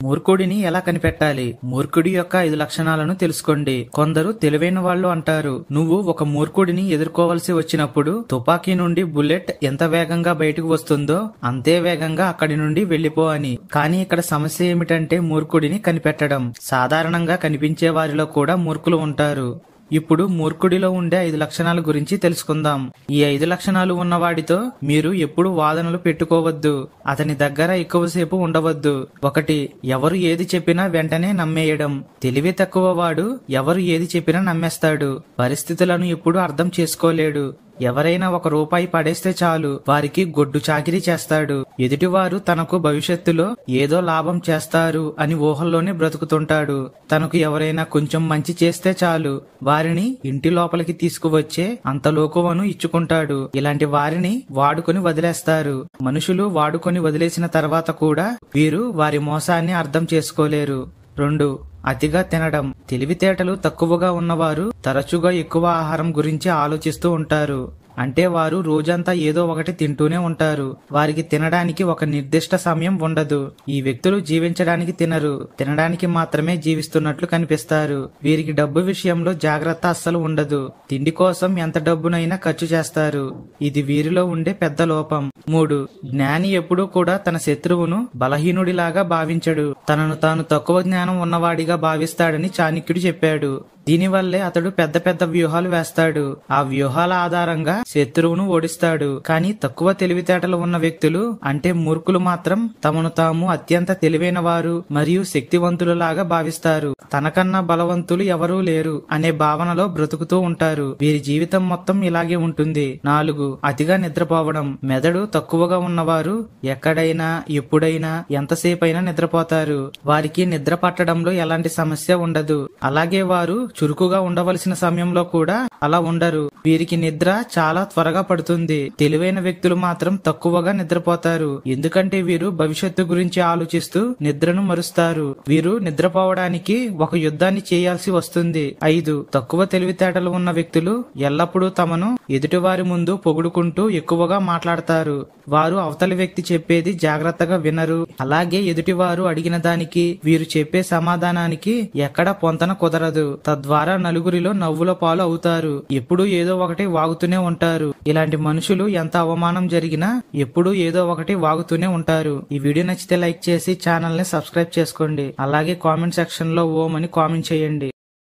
మూర్ఖుడిని ఎలా కనిపెట్టాలి? మూర్ఖుడి యొక్క 5 లక్షణాలను తెలుసుకోండి. కొందరు తెలివైన వాళ్ళు అంటారు, నువ్వు ఒక మూర్ఖుడిని ఎదుర్కోవలసి వచ్చినప్పుడు తుపాకీ నుండి బుల్లెట్ ఎంత వేగంగా బయటకు వస్తుందో అంతే వేగంగా అక్కడి నుండి వెళ్లిపో అని. కానీ ఇక్కడ సమస్య ఏమిటంటే మూర్ఖుడిని కనిపెట్టడం. సాధారణంగా కనిపించే వారిలో కూడా మూర్ఖులు ఉంటారు. ఇప్పుడు మూర్ఖుడిలో ఉండే 5 లక్షణాల గురించి తెలుసుకుందాం. ఈ 5 లక్షణాలు ఉన్నవాడితో మీరు ఎప్పుడు వాదనలు పెట్టుకోవద్దు. అతని దగ్గర ఎక్కువసేపు ఉండవద్దు. 1. ఎవరు ఏది చెప్పినా వెంటనే నమ్మేయడం. తెలివి తక్కువ వాడు ఎవరు ఏది చెప్పినా నమ్మేస్తాడు. పరిస్థితులను ఎప్పుడు అర్థం చేసుకోలేడు. ఎవరైనా ₹1 పడేస్తే చాలు వారికి గొడ్డు చాకిరీ చేస్తాడు. ఎదుటివారు తనకు భవిష్యత్తులో ఏదో లాభం చేస్తారు అని ఊహల్లోనే బ్రతుకుతుంటాడు. తనకు ఎవరైనా కొంచెం మంచి చేస్తే చాలు వారిని ఇంటి లోపలికి తీసుకువచ్చే అంత లోకువను ఇచ్చుకుంటాడు. ఇలాంటి వారిని వాడుకొని వదిలేస్తారు. మనుషులు వాడుకొని వదిలేసిన తర్వాత కూడా వీరు వారి మోసాన్ని అర్థం చేసుకోలేరు. 2. అతిగా తినడం. తెలివితేటలు తక్కువగా ఉన్నవారు తరచుగా ఎక్కువ ఆహారం గురించి ఆలోచిస్తూ ఉంటారు. అంటే వారు రోజంతా ఏదో ఒకటి తింటూనే ఉంటారు. వారికి తినడానికి ఒక నిర్దిష్ట సమయం ఉండదు. ఈ వ్యక్తులు జీవించడానికి తినరు, తినడానికి మాత్రమే జీవిస్తున్నట్లు కనిపిస్తారు. వీరికి డబ్బు విషయంలో జాగ్రత్త అస్సలు ఉండదు. తిండి కోసం ఎంత డబ్బునైనా ఖర్చు చేస్తారు. ఇది వీరిలో ఉండే పెద్ద లోపం. 3. జ్ఞాని ఎప్పుడూ కూడా తన శత్రువును బలహీనుడిలాగా భావించడు. తనను తాను తక్కువ జ్ఞానం ఉన్నవాడిగా భావిస్తాడని చాణక్యుడు చెప్పాడు. దీనివల్లే అతడు పెద్ద పెద్ద వ్యూహాలు వేస్తాడు. ఆ వ్యూహాల ఆధారంగా శత్రువును ఓడిస్తాడు. కానీ తక్కువ తెలివితేటలు ఉన్న వ్యక్తులు అంటే మూర్ఖులు మాత్రం తమను తాము అత్యంత తెలివైన వారు మరియు శక్తివంతులలాగా భావిస్తారు. తనకన్నా బలవంతులు ఎవరూ లేరు అనే భావనలో బ్రతుకుతూ ఉంటారు. వీరి జీవితం మొత్తం ఇలాగే ఉంటుంది. 4. అతిగా నిద్రపోవడం. మెదడు తక్కువగా ఉన్నవారు ఎక్కడైనా ఎప్పుడైనా ఎంతసేపైనా నిద్రపోతారు. వారికి నిద్ర పట్టడంలో ఎలాంటి సమస్య ఉండదు. అలాగే వారు చురుకుగా ఉండవలసిన సమయంలో కూడా అలా ఉండరు. వీరికి నిద్ర చాలా త్వరగా పడుతుంది. తెలివైన వ్యక్తులు మాత్రం తక్కువగా నిద్రపోతారు. ఎందుకంటే వీరు భవిష్యత్తు గురించి ఆలోచిస్తూ నిద్రను మరుస్తారు. వీరు నిద్రపోవడానికి ఒక యుద్ధాన్ని చేయాల్సి వస్తుంది. 5. తక్కువ తెలివితేటలు ఉన్న వ్యక్తులు ఎల్లప్పుడూ తమను ఎదుటివారి ముందు పొగుడుకుంటూ ఎక్కువగా మాట్లాడతారు. వారు అవతలి వ్యక్తి చెప్పేది జాగ్రత్తగా వినరు. అలాగే ఎదుటివారు అడిగిన దానికి వీరు చెప్పే సమాధానానికి ఎక్కడ పొంతన కుదరదు. తద్వారా నలుగురిలో నవ్వుల పాలు అవుతారు. ఎప్పుడూ ఏదో ఒకటి వాగుతూనే ఉంటారు. ఇలాంటి మనుషులు ఎంత అవమానం జరిగినా ఎప్పుడూ ఏదో ఒకటి వాగుతూనే ఉంటారు. ఈ వీడియో నచ్చితే లైక్ చేసి ఛానల్ ని సబ్స్క్రైబ్ చేసుకోండి. అలాగే కామెంట్ సెక్షన్ లో ఓం అని కామెంట్ చేయండి.